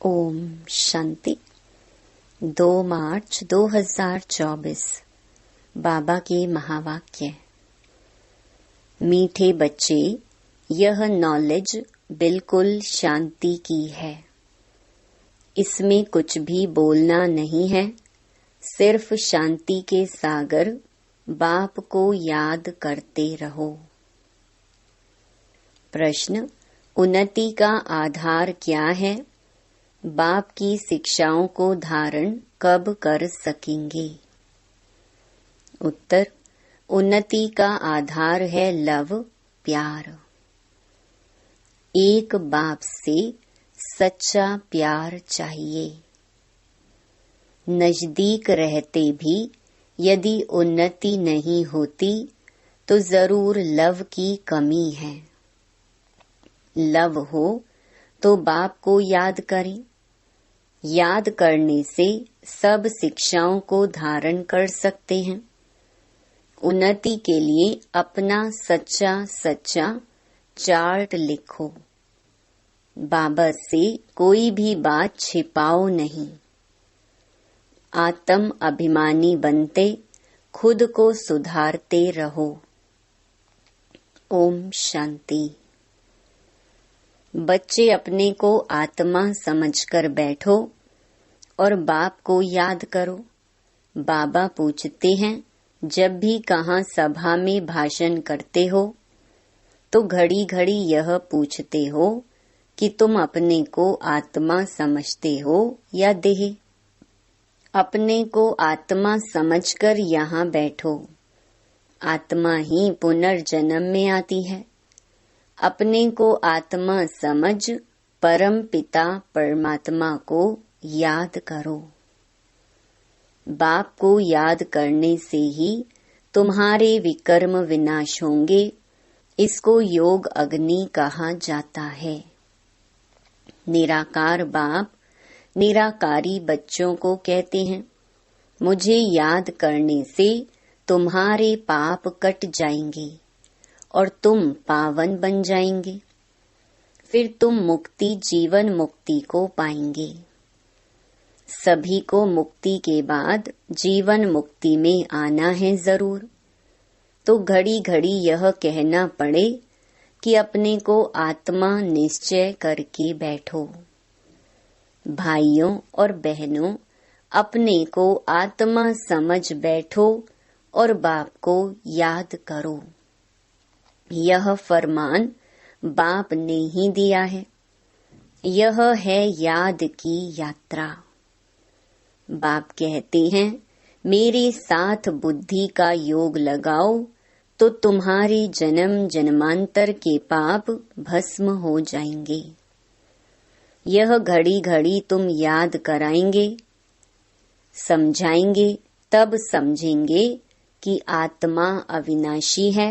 ओम शांति। 2 मार्च 2024 बाबा के महावाक्य। मीठे बच्चे, यह नॉलेज बिल्कुल शांति की है। इसमें कुछ भी बोलना नहीं है, सिर्फ शांति के सागर बाप को याद करते रहो। प्रश्न: उन्नति का आधार क्या है? बाप की शिक्षाओं को धारण कब कर सकेंगे? उत्तर: उन्नति का आधार है लव, प्यार। एक बाप से सच्चा प्यार चाहिए। नजदीक रहते भी यदि उन्नति नहीं होती तो जरूर लव की कमी है। लव हो तो बाप को याद करें। याद करने से सब शिक्षाओं को धारण कर सकते हैं। उन्नति के लिए अपना सच्चा चार्ट लिखो। बाबा से कोई भी बात छिपाओ नहीं। आत्म अभिमानी बनते खुद को सुधारते रहो। ओम शांति। बच्चे अपने को आत्मा समझकर बैठो और बाप को याद करो। बाबा पूछते हैं, जब भी कहाँ सभा में भाषण करते हो तो घड़ी घड़ी यह पूछते हो कि तुम अपने को आत्मा समझते हो या देह? अपने को आत्मा समझकर यहाँ बैठो। आत्मा ही पुनर्जन्म में आती है। अपने को आत्मा समझ परम पिता परमात्मा को याद करो। बाप को याद करने से ही तुम्हारे विकर्म विनाश होंगे। इसको योग अग्नि कहा जाता है। निराकार बाप निराकारी बच्चों को कहते हैं, मुझे याद करने से तुम्हारे पाप कट जाएंगे और तुम पावन बन जाएंगे। फिर तुम मुक्ति, जीवन मुक्ति को पाएंगे। सभी को मुक्ति के बाद जीवन मुक्ति में आना है जरूर। तो घड़ी घड़ी यह कहना पड़े कि अपने को आत्मा निश्चय करके बैठो। भाइयों और बहनों, अपने को आत्मा समझ बैठो और बाप को याद करो। यह फरमान बाप ने ही दिया है। यह है याद की यात्रा। बाप कहते हैं, मेरे साथ बुद्धि का योग लगाओ तो तुम्हारे जन्म जन्मांतर के पाप भस्म हो जाएंगे। यह घड़ी घड़ी तुम याद कराएंगे, समझाएंगे, तब समझेंगे कि आत्मा अविनाशी है,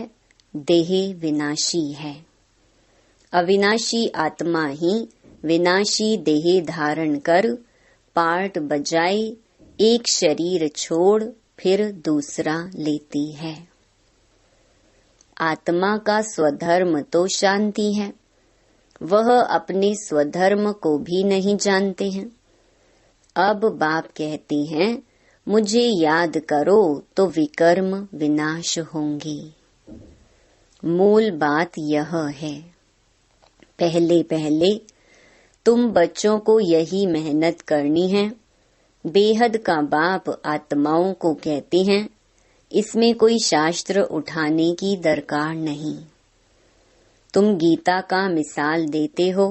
देह विनाशी है। अविनाशी आत्मा ही विनाशी देह धारण कर पार्ट बजाए एक शरीर छोड़ फिर दूसरा लेती है। आत्मा का स्वधर्म तो शांति है। वह अपने स्वधर्म को भी नहीं जानते हैं। अब बाप कहते हैं, मुझे याद करो तो विकर्म विनाश होंगे। मूल बात यह है। पहले पहले तुम बच्चों को यही मेहनत करनी है। बेहद का बाप आत्माओं को कहते हैं, इसमें कोई शास्त्र उठाने की दरकार नहीं। तुम गीता का मिसाल देते हो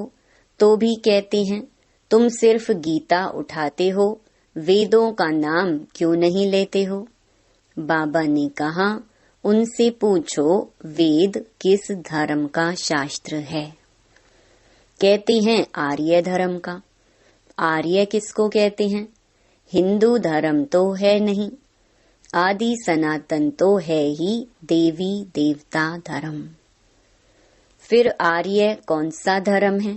तो भी कहते हैं, तुम सिर्फ गीता उठाते हो, वेदों का नाम क्यों नहीं लेते हो? बाबा ने कहा, उनसे पूछो वेद किस धर्म का शास्त्र है। कहते हैं आर्य धर्म का। आर्य किसको कहते हैं? हिंदू धर्म तो है नहीं। आदि सनातन तो है ही देवी देवता धर्म। फिर आर्य कौन सा धर्म है?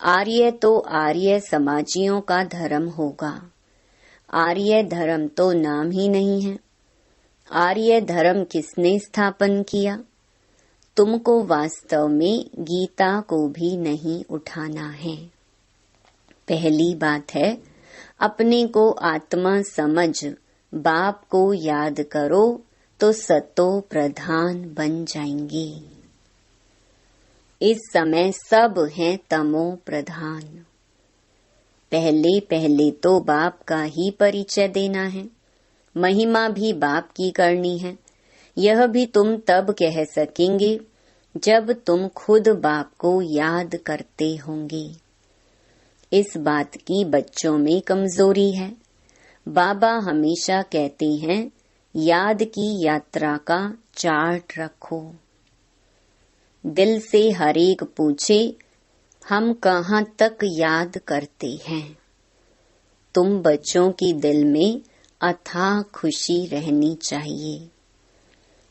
आर्य तो आर्य समाजियों का धर्म होगा। आर्य धर्म तो नाम ही नहीं है। आर्य धर्म किसने स्थापन किया? तुमको वास्तव में गीता को भी नहीं उठाना है। पहली बात है, अपने को आत्मा समझ बाप को याद करो तो सतो प्रधान बन जाएंगे। इस समय सब हैं तमो प्रधान। पहले पहले तो बाप का ही परिचय देना है, महिमा भी बाप की करनी है। यह भी तुम तब कह सकेंगे जब तुम खुद बाप को याद करते होंगे। इस बात की बच्चों में कमजोरी है। बाबा हमेशा कहते हैं, याद की यात्रा का चार्ट रखो। दिल से हर एक पूछे, हम कहाँ तक याद करते हैं। तुम बच्चों की दिल में अथाह खुशी रहनी चाहिए।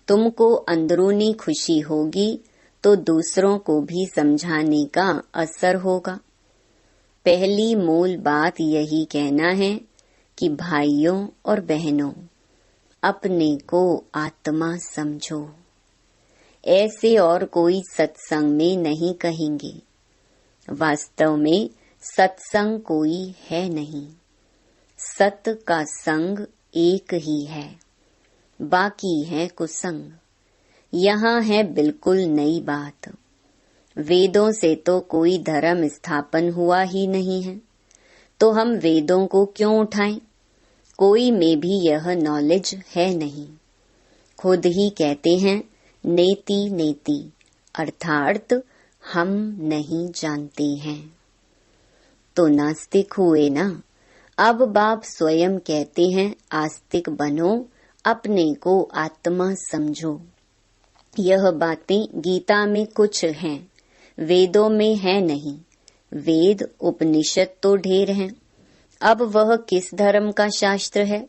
तुमको अंदरूनी खुशी होगी तो दूसरों को भी समझाने का असर होगा। पहली मूल बात यही कहना है कि भाइयों और बहनों, अपने को आत्मा समझो। ऐसे और कोई सत्संग में नहीं कहेंगे। वास्तव में सत्संग कोई है नहीं। सत का संग एक ही है, बाकी है कुसंग। यहाँ है बिल्कुल नई बात। वेदों से तो कोई धर्म स्थापन हुआ ही नहीं है, तो हम वेदों को क्यों उठाएं? कोई में भी यह नॉलेज है नहीं। खुद ही कहते हैं नेति नेति, अर्थात हम नहीं जानते हैं। तो नास्तिक हुए ना। अब बाप स्वयं कहते हैं आस्तिक बनो, अपने को आत्मा समझो। यह बातें गीता में कुछ हैं, वेदों में है नहीं। वेद उपनिषद तो ढेर हैं। अब वह किस धर्म का शास्त्र है?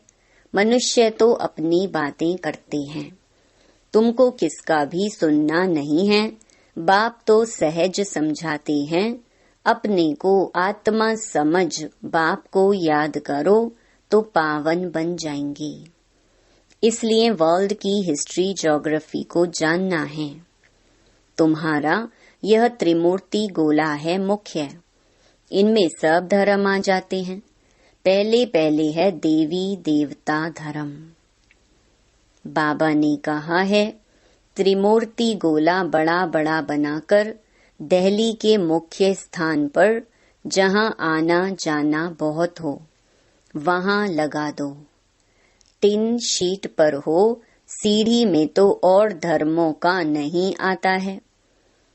मनुष्य तो अपनी बातें करते हैं, तुमको किसका भी सुनना नहीं है। बाप तो सहज समझाते हैं, अपने को आत्मा समझ बाप को याद करो तो पावन बन जाएंगे। इसलिए वर्ल्ड की हिस्ट्री ज्योग्राफी को जानना है। तुम्हारा यह त्रिमूर्ति गोला है मुख्य। इनमें सब धर्म आ जाते हैं। पहले पहले है देवी देवता धर्म। बाबा ने कहा है, त्रिमूर्ति गोला बड़ा बड़ा बनाकर दिल्ली के मुख्य स्थान पर, जहां आना जाना बहुत हो, वहां लगा दो। टिन शीट पर हो, सीढ़ी में तो और धर्मों का नहीं आता है।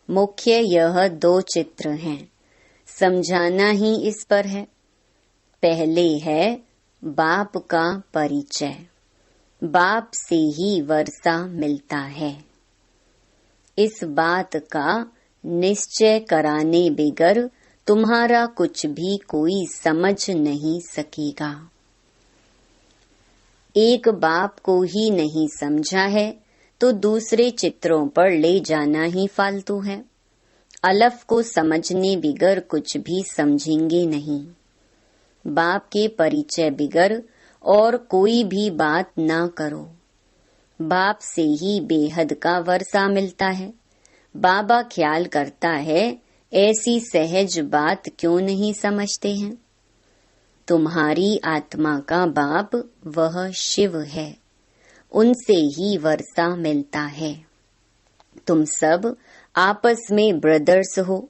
मुख्य यह दो चित्र हैं, समझाना ही इस पर है। पहले है बाप का परिचय। बाप से ही वर्षा मिलता है। इस बात का निश्चय कराने बिगर तुम्हारा कुछ भी कोई समझ नहीं सकेगा। एक बाप को ही नहीं समझा है तो दूसरे चित्रों पर ले जाना ही फालतू है। अलफ को समझने बिगर कुछ भी समझेंगे नहीं। बाप के परिचय बिगर और कोई भी बात ना करो। बाप से ही बेहद का वर्षा मिलता है। बाबा ख्याल करता है, ऐसी सहज बात क्यों नहीं समझते हैं। तुम्हारी आत्मा का बाप वह शिव है, उनसे ही वर्षा मिलता है। तुम सब आपस में ब्रदर्स हो।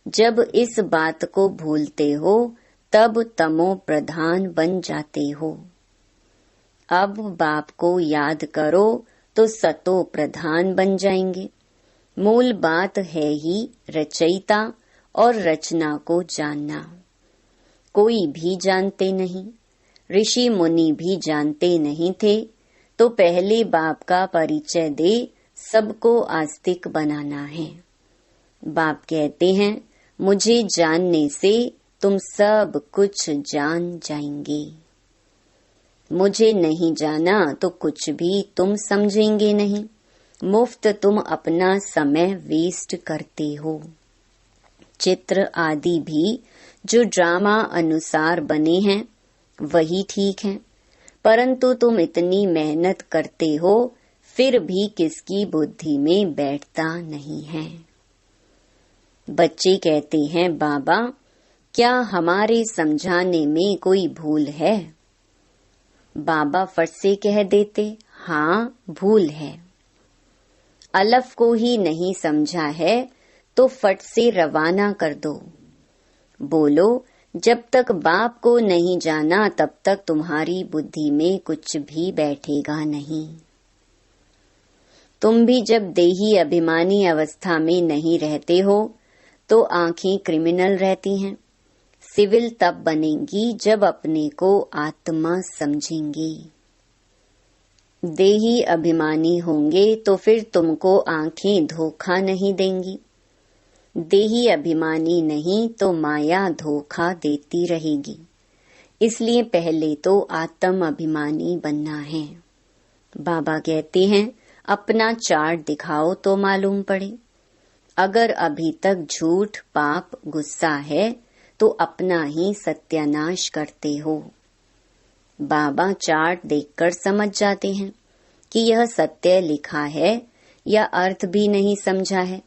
जब इस बात को भूलते हो तब तमो प्रधान बन जाते हो। अब बाप को याद करो तो सतो प्रधान बन जाएंगे। मूल बात है ही रचयिता और रचना को जानना। कोई भी जानते नहीं, ऋषि मुनि भी जानते नहीं थे, तो पहले बाप का परिचय दे सबको आस्तिक बनाना है। बाप कहते हैं, मुझे जानने से तुम सब कुछ जान जाएंगे। मुझे नहीं जाना तो कुछ भी तुम समझेंगे नहीं। मुफ्त तुम अपना समय वेस्ट करते हो। चित्र आदि भी जो ड्रामा अनुसार बने हैं वही ठीक है, परंतु तुम इतनी मेहनत करते हो फिर भी किसकी बुद्धि में बैठता नहीं है। बच्चे कहते हैं, बाबा क्या हमारे समझाने में कोई भूल है? बाबा फट से कह देते, हाँ भूल है। अलफ को ही नहीं समझा है तो फट से रवाना कर दो। बोलो, जब तक बाप को नहीं जाना तब तक तुम्हारी बुद्धि में कुछ भी बैठेगा नहीं। तुम भी जब देही अभिमानी अवस्था में नहीं रहते हो तो आंखें क्रिमिनल रहती हैं। सिविल तब बनेंगी जब अपने को आत्मा समझेंगी। देही अभिमानी होंगे तो फिर तुमको आंखें धोखा नहीं देंगी। देही अभिमानी नहीं तो माया धोखा देती रहेगी। इसलिए पहले तो आत्म अभिमानी बनना है। बाबा कहते हैं, अपना चार्ट दिखाओ तो मालूम पड़े। अगर अभी तक झूठ, पाप, गुस्सा है तो अपना ही सत्यानाश करते हो। बाबा चार्ट देखकर समझ जाते हैं कि यह सत्य लिखा है या अर्थ भी नहीं समझा है।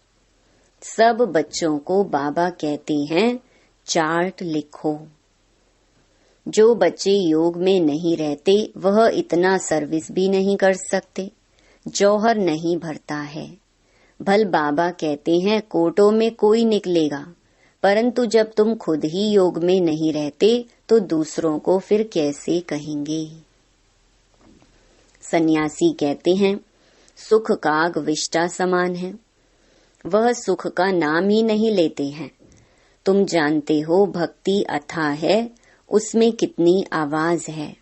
सब बच्चों को बाबा कहते हैं, चार्ट लिखो। जो बच्चे योग में नहीं रहते वह इतना सर्विस भी नहीं कर सकते, जौहर नहीं भरता है। भल बाबा कहते हैं, कोटों में कोई निकलेगा, परंतु जब तुम खुद ही योग में नहीं रहते तो दूसरों को फिर कैसे कहेंगे। सन्यासी कहते हैं, सुख काग विष्टा समान है। वह सुख का नाम ही नहीं लेते हैं। तुम जानते हो भक्ति अथाह है, उसमें कितनी आवाज है।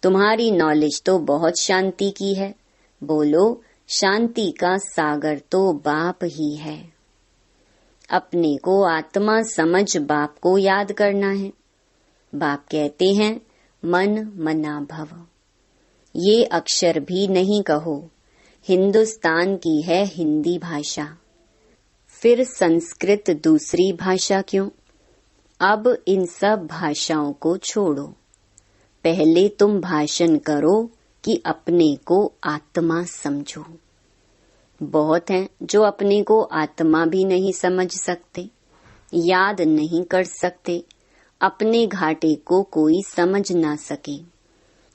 तुम्हारी नॉलेज तो बहुत शांति की है। बोलो, शांति का सागर तो बाप ही है। अपने को आत्मा समझ बाप को याद करना है। बाप कहते हैं, मन मना भव। ये अक्षर भी नहीं कहो। हिंदुस्तान की है हिंदी भाषा, फिर संस्कृत दूसरी भाषा क्यों? अब इन सब भाषाओं को छोड़ो। पहले तुम भाषण करो कि अपने को आत्मा समझो। बहुत हैं जो अपने को आत्मा भी नहीं समझ सकते, याद नहीं कर सकते। अपने घाटे को कोई समझ ना सके।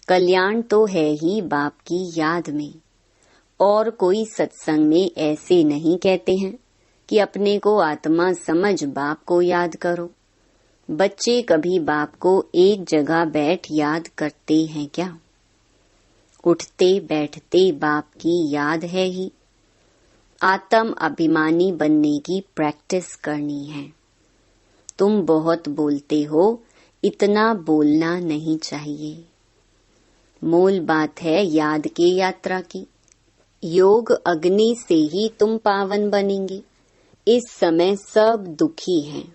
कल्याण तो है ही बाप की याद में। और कोई सत्संग में ऐसे नहीं कहते हैं कि अपने को आत्मा समझ बाप को याद करो। बच्चे कभी बाप को एक जगह बैठ याद करते हैं क्या? उठते बैठते बाप की याद है ही। आत्म अभिमानी बनने की प्रैक्टिस करनी है। तुम बहुत बोलते हो, इतना बोलना नहीं चाहिए। मूल बात है याद की यात्रा की। योग अग्नि से ही तुम पावन बनेंगे। इस समय सब दुखी हैं।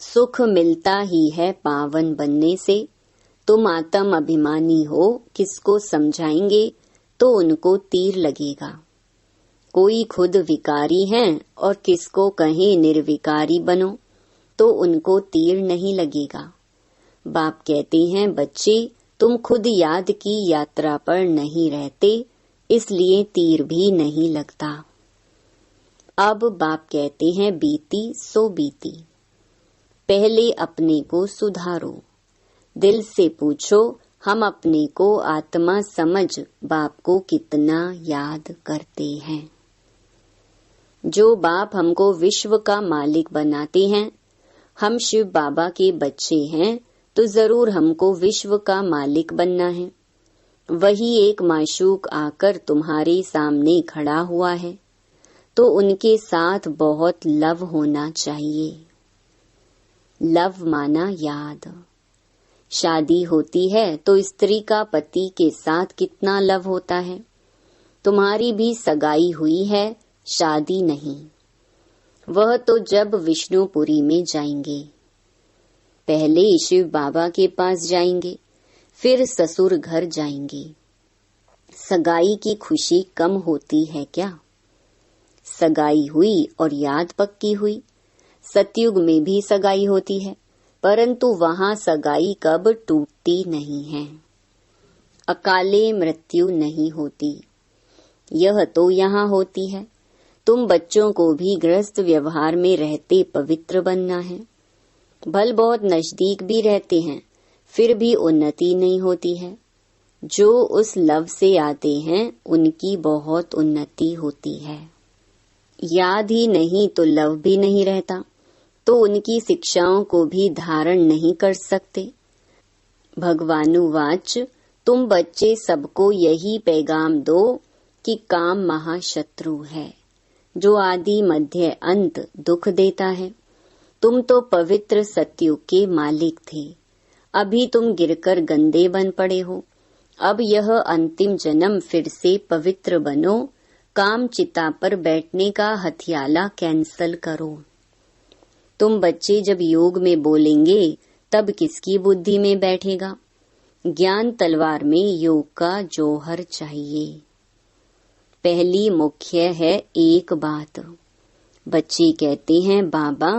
सुख मिलता ही है पावन बनने से। तुम आत्म अभिमानी हो, किसको समझाएंगे तो उनको तीर लगेगा। कोई खुद विकारी हैं और किसको कहें निर्विकारी बनो तो उनको तीर नहीं लगेगा। बाप कहते हैं, बच्चे तुम खुद याद की यात्रा पर नहीं रहते, इसलिए तीर भी नहीं लगता। अब बाप कहते हैं, बीती सो बीती। पहले अपने को सुधारो। दिल से पूछो, हम अपने को आत्मा समझ बाप को कितना याद करते हैं। जो बाप हमको विश्व का मालिक बनाते हैं, हम शिव बाबा के बच्चे हैं तो जरूर हमको विश्व का मालिक बनना है। वही एक माशूक आकर तुम्हारे सामने खड़ा हुआ है तो उनके साथ बहुत लव होना चाहिए। लव माना याद। शादी होती है तो स्त्री का पति के साथ कितना लव होता है। तुम्हारी भी सगाई हुई है, शादी नहीं। वह तो जब विष्णुपुरी में जाएंगे। पहले शिव बाबा के पास जाएंगे, फिर ससुर घर जाएंगे। सगाई की खुशी कम होती है क्या? सगाई हुई और याद पक्की हुई। सतयुग में भी सगाई होती है, परंतु वहाँ सगाई कब टूटती नहीं है। अकाले मृत्यु नहीं होती। यह तो यहाँ होती है। तुम बच्चों को भी गृहस्थ व्यवहार में रहते पवित्र बनना है भल बहुत नजदीक भी रहते हैं, फिर भी उन्नति नहीं होती है। जो उस लव से आते हैं उनकी बहुत उन्नति होती है। याद ही नहीं तो लव भी नहीं रहता, तो उनकी शिक्षाओं को भी धारण नहीं कर सकते। भगवानुवाच, तुम बच्चे सबको यही पैगाम दो कि काम महाशत्रु है, जो आदि मध्य अंत दुख देता है। तुम तो पवित्र सत्युग के मालिक थे, अभी तुम गिरकर गंदे बन पड़े हो। अब यह अंतिम जन्म फिर से पवित्र बनो, काम चिता पर बैठने का हथियाला कैंसल करो। तुम बच्चे जब योग में बोलेंगे तब किसकी बुद्धि में बैठेगा? ज्ञान तलवार में योग का जौहर चाहिए। पहली मुख्य है एक बात। बच्चे कहते हैं, बाबा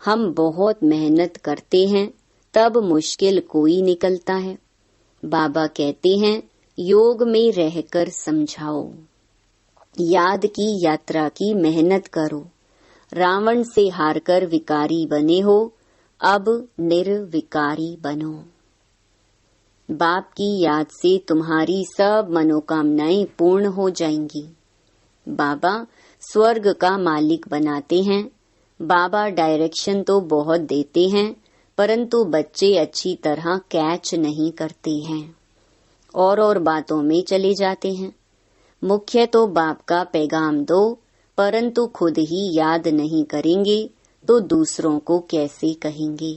हम बहुत मेहनत करते हैं तब मुश्किल कोई निकलता है। बाबा कहते हैं, योग में रहकर समझाओ, याद की यात्रा की मेहनत करो। रावण से हारकर विकारी बने हो, अब निर्विकारी बनो। बाप की याद से तुम्हारी सब मनोकामनाएं पूर्ण हो जाएंगी। बाबा स्वर्ग का मालिक बनाते हैं। बाबा डायरेक्शन तो बहुत देते हैं, परंतु बच्चे अच्छी तरह कैच नहीं करते हैं और बातों में चले जाते हैं। मुख्य तो बाप का पैगाम दो, परंतु खुद ही याद नहीं करेंगे तो दूसरों को कैसे कहेंगे?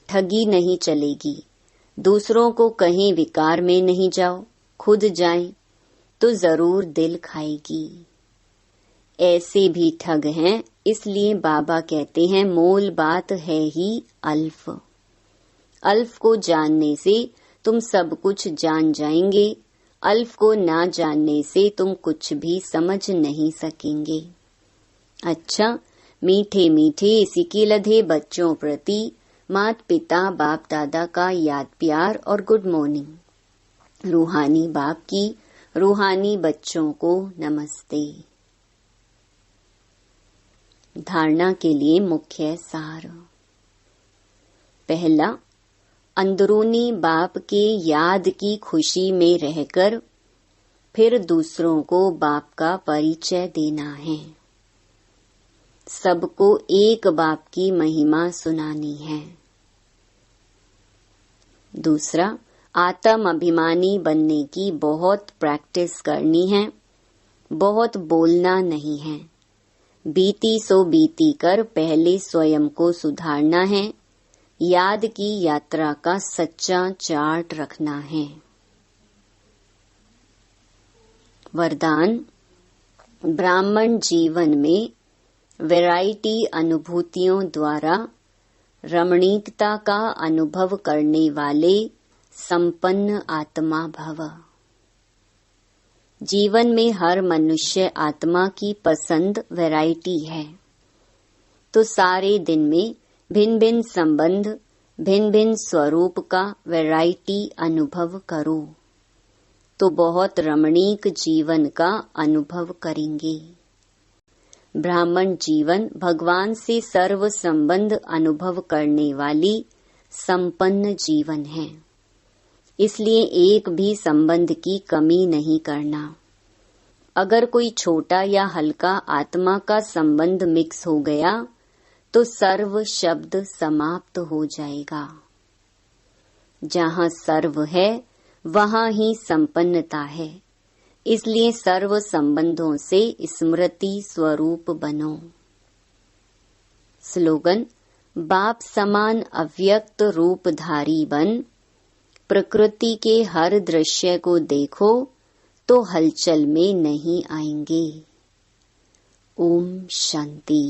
ठगी नहीं चलेगी। दूसरों को कहीं विकार में नहीं जाओ, खुद जाएं तो जरूर दिल खाएगी। ऐसे भी ठग हैं, इसलिए बाबा कहते हैं मोल बात है ही अल्फ। अल्फ को जानने से तुम सब कुछ जान जाएंगे, अल्फ को ना जानने से तुम कुछ भी समझ नहीं सकेंगे। अच्छा, मीठे मीठे सिके लधे बच्चों प्रति मात पिता बाप दादा का याद प्यार और गुड मॉर्निंग। रूहानी बाप की रूहानी बच्चों को नमस्ते। धारणा के लिए मुख्य सार। पहला, अंदरूनी बाप के याद की खुशी में रहकर फिर दूसरों को बाप का परिचय देना है। सबको एक बाप की महिमा सुनानी है। दूसरा, आत्म अभिमानी बनने की बहुत प्रैक्टिस करनी है, बहुत बोलना नहीं है। बीती सो बीती कर पहले स्वयं को सुधारना है। याद की यात्रा का सच्चा चार्ट रखना है। वरदान, ब्राह्मण जीवन में वैरायटी अनुभूतियों द्वारा रमणीकता का अनुभव करने वाले संपन्न आत्मा भव। जीवन में हर मनुष्य आत्मा की पसंद वैरायटी है, तो सारे दिन में भिन्न भिन्न संबंध, भिन्न भिन्न स्वरूप का वैरायटी अनुभव करो, तो बहुत रमणीक जीवन का अनुभव करेंगे। ब्राह्मण जीवन भगवान से सर्व संबंध अनुभव करने वाली संपन्न जीवन है, इसलिए एक भी संबंध की कमी नहीं करना। अगर कोई छोटा या हल्का आत्मा का संबंध मिक्स हो गया तो सर्व शब्द समाप्त हो जाएगा। जहाँ सर्व है वहाँ ही संपन्नता है, इसलिए सर्व संबंधों से स्मृति स्वरूप बनो। स्लोगन, बाप समान अव्यक्त रूपधारी बन प्रकृति के हर दृश्य को देखो तो हलचल में नहीं आएंगे। ओम शांति।